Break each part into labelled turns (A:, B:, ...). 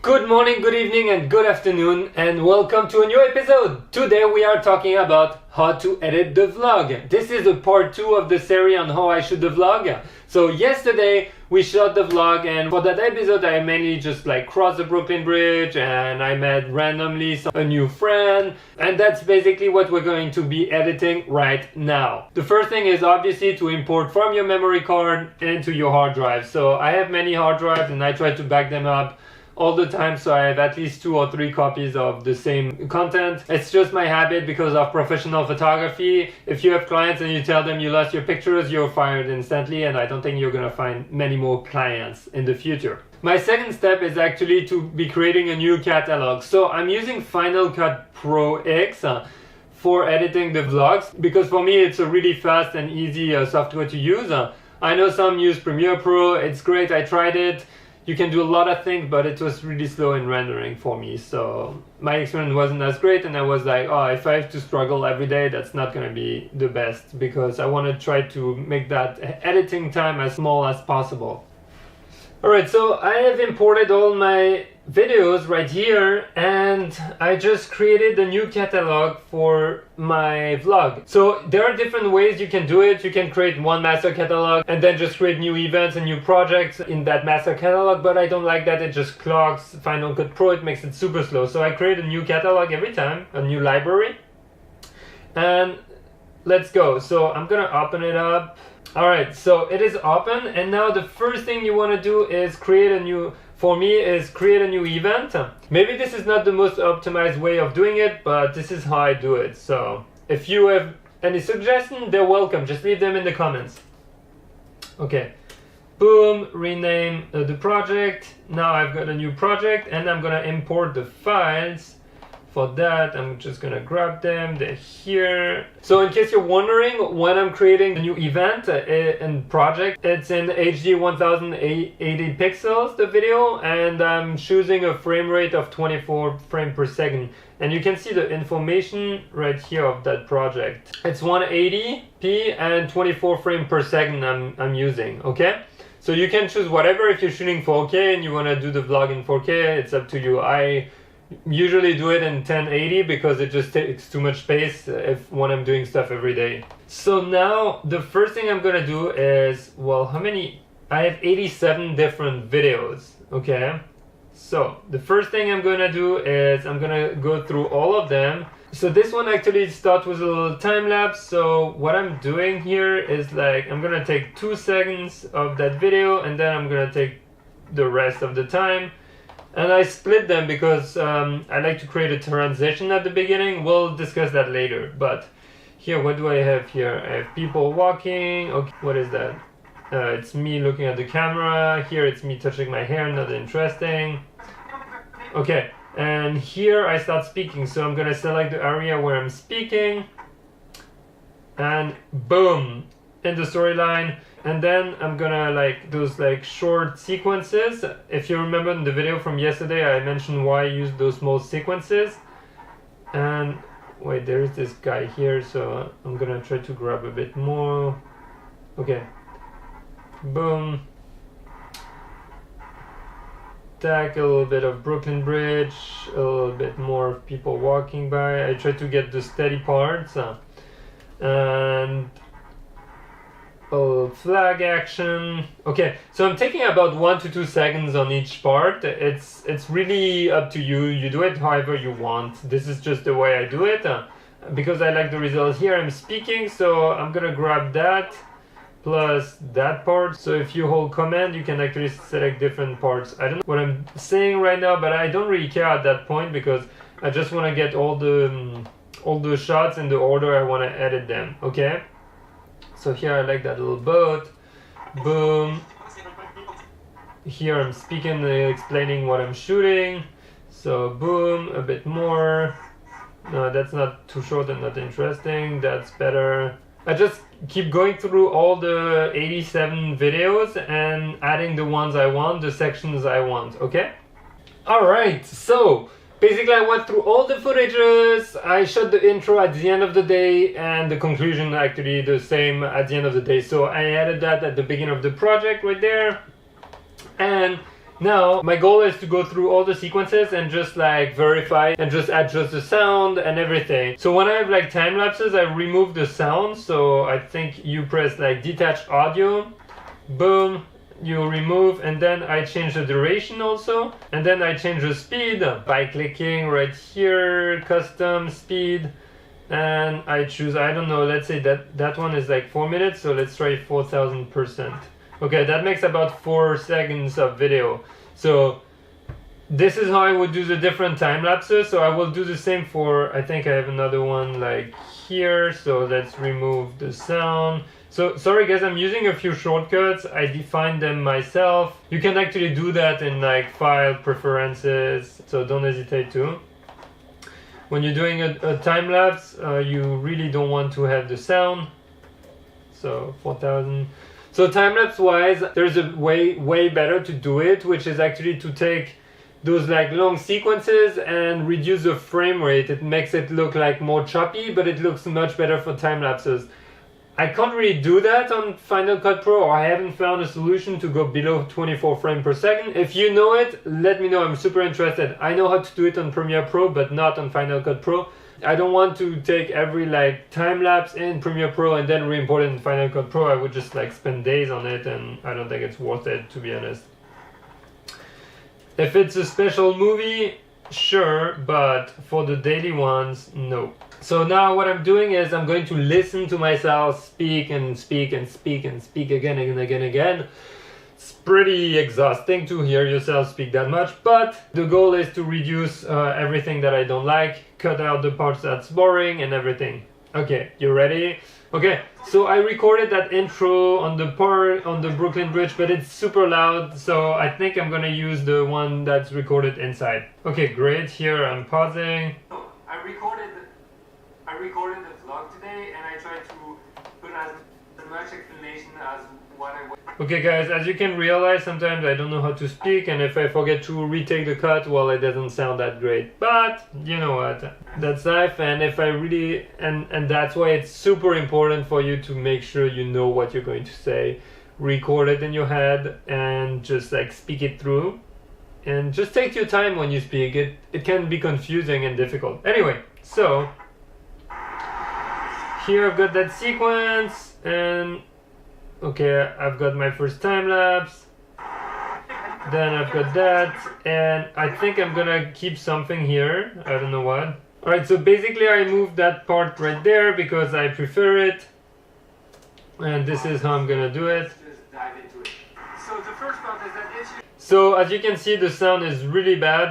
A: Good morning, good evening, and good afternoon, and welcome to a new episode. Today we are talking about how to edit the vlog. This is a part 2 of the series on how I shoot the vlog. So yesterday we shot the vlog, and for that episode I mainly just crossed the Brooklyn Bridge and I met randomly a new friend, and that's basically what we're going to be editing right now. The first thing is obviously to import from your memory card into your hard drive. So I have many hard drives and I try to back them up all the time, so I have at least 2 or 3 copies of the same content. It's just my habit because of professional photography. If you have clients and you tell them you lost your pictures, you're fired instantly, and I don't think you're gonna find many more clients in the future. My second step is actually to be creating a new catalog. So I'm using Final Cut Pro X for editing the vlogs because for me it's a really fast and easy software to use. I know some use Premiere Pro, it's great, I tried it. You can do a lot of things, but it was really slow in rendering for me. So my experience wasn't as great, and I was like, oh, if I have to struggle every day, that's not going to be the best, because I want to try to make that editing time as small as possible. Alright, so I have imported all my videos right here, and I just created a new catalog for my vlog. So there are different ways you can do it. You can create one master catalog and then just create new events and new projects in that master catalog, but I don't like that. It just clogs Final Cut Pro. It makes it super slow. So I create a new catalog every time, a new library, and let's go. So I'm gonna open it up. Alright, so it is open, and now the first thing you want to do is create a new event. Maybe this is not the most optimized way of doing it, but this is how I do it. So if you have any suggestions, they're welcome. Just leave them in the comments. Okay, boom, rename the project. Now I've got a new project, and I'm gonna import the files. For that, I'm just gonna grab them, they're here. So in case you're wondering, when I'm creating the new event and project, it's in HD 1080 pixels, the video, and I'm choosing a frame rate of 24 frames per second. And you can see the information right here of that project. It's 180p and 24 frames per second I'm using, okay? So you can choose whatever. If you're shooting 4K and you wanna do the vlog in 4K, it's up to you. I usually do it in 1080 because it just takes too much space when I'm doing stuff every day. So now the first thing I'm gonna do is, well, I have 87 different videos, okay? So the first thing I'm gonna do is I'm gonna go through all of them. So this one actually starts with a little time lapse. So what I'm doing here is I'm gonna take 2 seconds of that video, and then I'm gonna take the rest of the time. And I split them because I like to create a transition at the beginning. We'll discuss that later. But here, what do I have here? I have people walking. Okay, what is that? It's me looking at the camera. Here it's me touching my hair, not interesting. Okay, and here I start speaking. So I'm gonna select the area where I'm speaking. And boom, in the storyline. And then I'm gonna those short sequences. If you remember in the video from yesterday, I mentioned why I use those small sequences. And wait, there's this guy here, so I'm gonna try to grab a bit more. Okay, boom. Tack a little bit of Brooklyn Bridge, a little bit more of people walking by. I try to get the steady parts, and flag action. Okay, so I'm taking about 1 to 2 seconds on each part. It's really up to you. You do it however you want. This is just the way I do it because I like the result. Here I'm speaking, so I'm gonna grab that plus that part. So if you hold command, you can actually select different parts. I don't know what I'm saying right now, but I don't really care at that point because I just want to get all the shots in the order I want to edit them. Okay. So here I like that little boat, boom. Here I'm speaking, explaining what I'm shooting. So boom, a bit more. No, that's not too short and not interesting. That's better. I just keep going through all the 87 videos and adding the ones I want, the sections I want, okay? Alright, so basically, I went through all the footages. I shot the intro at the end of the day and the conclusion actually the same at the end of the day. So I added that at the beginning of the project right there. And Now, my goal is to go through all the sequences and just like verify and just adjust the sound and everything. So when I have like time lapses, I remove the sound. So I think you press like detach audio, boom, you remove, and then I change the duration also. And then I change the speed by clicking right here, custom speed. And I choose, I don't know, let's say that one is like 4 minutes. So let's try 4000%. Okay, that makes about 4 seconds of video. So this is how I would do the different time lapses. So I will do the same for, I think I have another one like here. So let's remove the sound. So sorry guys, I'm using a few shortcuts. I defined them myself. You can actually do that in like file preferences. So don't hesitate to. When you're doing a time lapse, you really don't want to have the sound. So 4000. So time-lapse wise, there's a way better to do it, which is actually to take those like long sequences and reduce the frame rate. It makes it look like more choppy, but it looks much better for time-lapses. I can't really do that on Final Cut Pro, or I haven't found a solution to go below 24 frames per second. If you know it, let me know, I'm super interested. I know how to do it on Premiere Pro, but not on Final Cut Pro. I don't want to take every like time lapse in Premiere Pro and then re-import it in Final Cut Pro. I would just like spend days on it, and I don't think it's worth it, to be honest. If it's a special movie, sure, but for the daily ones, no. So now what I'm doing is I'm going to listen to myself speak and speak and speak and speak again and again and again. It's pretty exhausting to hear yourself speak that much, but the goal is to reduce everything that I don't like, cut out the parts that's boring and everything. Okay, you ready? Okay, so I recorded that intro on the part on the Brooklyn Bridge, but it's super loud, so I think I'm gonna use the one that's recorded inside. Okay, great. Here I'm pausing. I recorded the vlog today, and I tried to put as much explanation as what I would. Okay guys, as you can realize, sometimes I don't know how to speak, and if I forget to retake the cut, well, it doesn't sound that great. But you know what, that's life. And if I really, and that's why it's super important for you to make sure you know what you're going to say, record it in your head and just like speak it through, and just take your time when you speak. It can be confusing and difficult. Anyway, so here I've got that sequence, and okay, I've got my first time lapse, then I've got that, and I think I'm gonna keep something here, I don't know what. Alright, so basically I moved that part right there because I prefer it, and this is how I'm gonna do it. Just dive into it. So the first part is that so as you can see, the sound is really bad.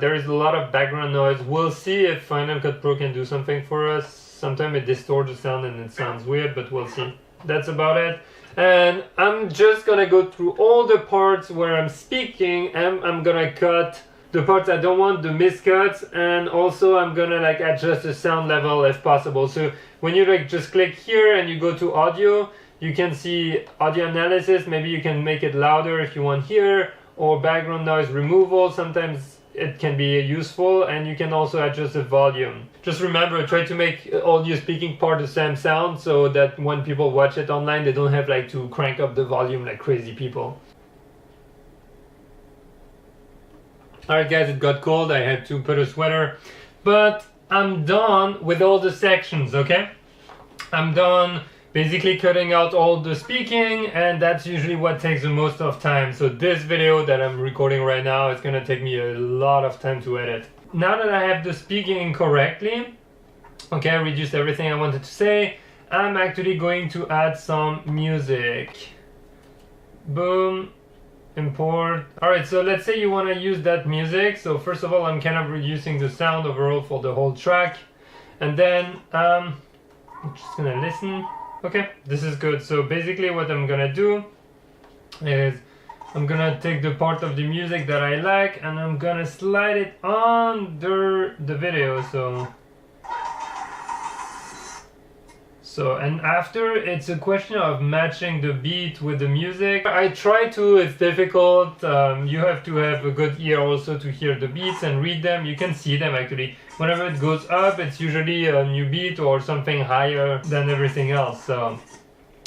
A: There is a lot of background noise. We'll see if Final Cut Pro can do something for us. Sometimes it distorts the sound and it sounds weird, but we'll see. That's about it. And I'm just gonna go through all the parts where I'm speaking, and I'm gonna cut the parts I don't want, the miscuts, and also I'm gonna like adjust the sound level if possible. So when you like just click here and you go to audio, you can see audio analysis. Maybe you can make it louder if you want here, or background noise removal. Sometimes it can be useful, and you can also adjust the volume. Just remember, try to make all your speaking part the same sound, so that when people watch it online, they don't have like to crank up the volume like crazy people. Alright guys, it got cold, I had to put a sweater, but I'm done with all the sections, okay? I'm done basically cutting out all the speaking, and that's usually what takes the most of time. So this video that I'm recording right now is gonna take me a lot of time to edit. Now that I have the speaking correctly, okay, I reduced everything I wanted to say, I'm actually going to add some music. Boom, import. Alright, so let's say you want to use that music. So first of all, I'm kind of reducing the sound overall for the whole track, and then I'm just gonna listen. Okay, this is good. So basically what I'm gonna do is I'm gonna take the part of the music that I like, and I'm gonna slide it under the video. So and after, it's a question of matching the beat with the music. I try to, it's difficult. You have to have a good ear also to hear the beats and read them. You can see them actually. Whenever it goes up, it's usually a new beat or something higher than everything else. So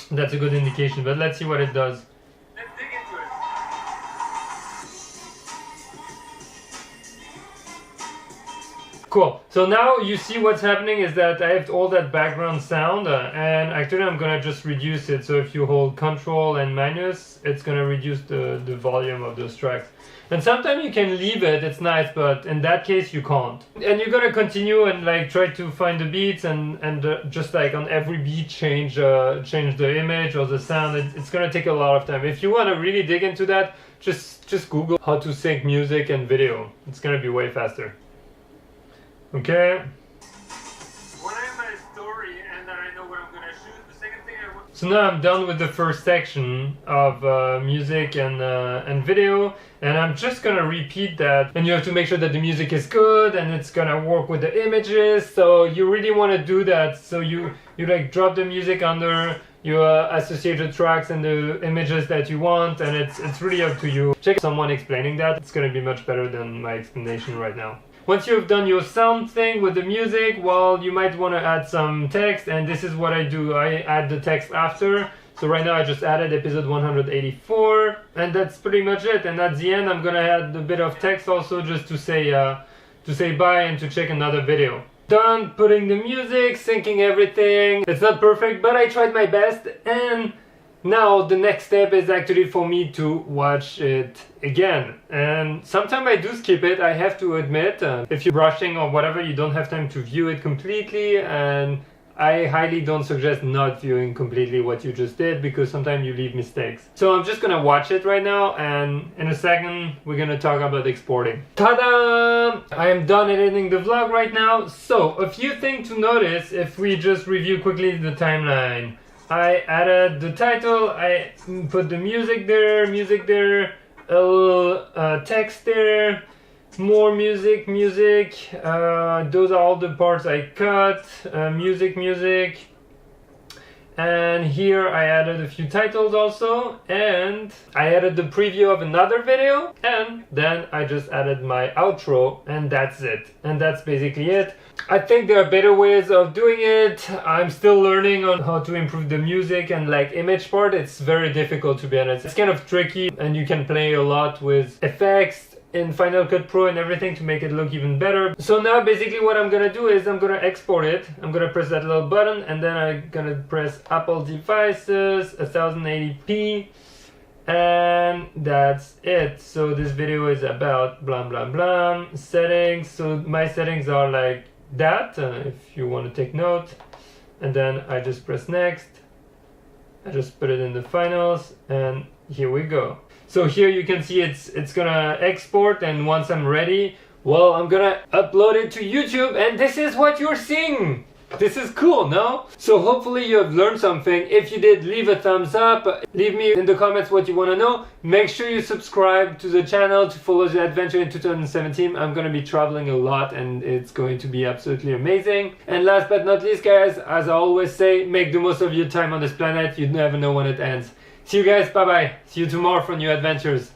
A: that's a good indication, but let's see what it does. Let's dig into it. Cool. So now you see what's happening is that I have all that background sound and actually I'm gonna just reduce it. So if you hold Control and minus, it's gonna reduce the volume of those tracks. And sometimes you can leave it, it's nice, but in that case you can't. And you're gonna continue and like try to find the beats and just like on every beat change the image or the sound. It's gonna take a lot of time. If you wanna really dig into that, just Google how to sync music and video. It's gonna be way faster. Okay. When I have my story and I know what I'm gonna shoot, the second thing I want. So now I'm done with the first section of music and video, and I'm just gonna repeat that. And you have to make sure that the music is good and it's gonna work with the images. So you really want to do that. So you like drop the music under. You associate the tracks and the images that you want, and it's really up to you. Check someone explaining that. It's gonna be much better than my explanation right now. Once you've done your sound thing with the music, well, you might want to add some text, and this is what I do. I add the text after. So right now I just added episode 184, and that's pretty much it. And at the end I'm gonna add a bit of text also just to say bye and to check another video. Done putting the music, syncing everything. It's not perfect, but I tried my best, and now the next step is actually for me to watch it again. And sometimes I do skip it, I have to admit. If you're rushing or whatever, you don't have time to view it completely, and I highly don't suggest not viewing completely what you just did, because sometimes you leave mistakes. So I'm just gonna watch it right now, and in a second we're gonna talk about exporting. Ta-da! I am done editing the vlog right now. So a few things to notice if we just review quickly the timeline. I added the title, I put the music there, a little text there, more music, those are all the parts I cut, music, and here I added a few titles also, and I added the preview of another video, and then I just added my outro, and that's it. And that's basically it. I think there are better ways of doing it. I'm still learning on how to improve the music and like image part. It's very difficult, to be honest. It's kind of tricky, and you can play a lot with effects in Final Cut Pro and everything to make it look even better. So now basically what I'm gonna do is I'm gonna export it. I'm gonna press that little button, and then I'm gonna press Apple devices 1080p, and that's it. So this video is about blah blah blah settings. So my settings are like that, if you want to take note, and then I just press next. I just put it in the finals, and here we go. So here you can see it's gonna export, and once I'm ready, well, I'm gonna upload it to YouTube, and this is what you're seeing. This is cool, no? So hopefully you have learned something. If you did, leave a thumbs up. Leave me in the comments what you want to know. Make sure you subscribe to the channel to follow the adventure in 2017. I'm going to be traveling a lot, and it's going to be absolutely amazing. And last but not least, guys, as I always say, make the most of your time on this planet. You never know when it ends. See you guys, bye bye. See you tomorrow for new adventures.